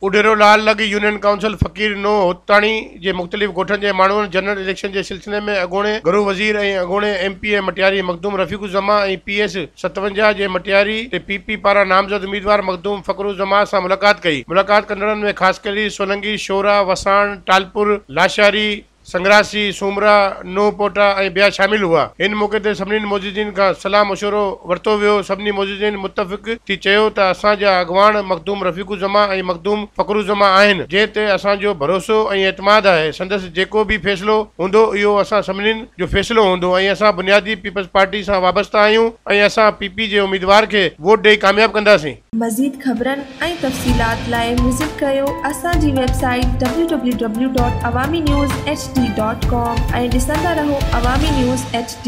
उडेरो लाल लगी union council फ़कीर नो होताणी जे मुख़्तलिफ़ ॻोठनि जे माण्हुनि जनरल इलेक्शन जे सिलसिले में अॻूणे घरू वज़ीर ऐं अॻूणे MP मटियारी मखदूम रफ़ीक़ुज़्ज़मा ऐं PS 57 जे मटियारी ते PP पारां नामज़द उम्मीदवार मखदूम फ़खरुज़्ज़मा सां मुलाक़ात कई। मुलाक़ात कंदड़नि में ख़ासि करे सोलंगी, शोरा, वसाण, टालपुर, लाशारी, संग्रासी, सूमरा, नूपोटा ऐं ॿिया शामिल हुआ। इन मौक़े ते सभिनी मौजूदीन खां सलाह मशवरो वरितो वियो। सभिनी मौजूदीन मुतफ़िक़ थी चयो त असांजा अॻवान मखदूम रफ़ीक़ुज़्ज़मा ऐं मखदूम फ़खरुज़्ज़मा आहिनि, जंहिं ते असांजो भरोसो ऐं एतमाद आहे। संदसि जेको बि फ़ैसिलो हूंदो इहो असां सभिनीनि जो फ़ैसिलो हूंदो ऐं असां बुनियादी पीपल्स पार्टी सां वाबस्ता आहियूं ऐं असां PP जे उम्मीदवार खे वोट ॾेई कामयाब कंदासीं। मज़ीद ख़बरनि ऐं तफ़सीलात लाइ विज़िट कयो असांजी वेबसाइट www.awaminews.hd.com ऐं ॾिसंदा रहो अवामी न्यूज़ HD।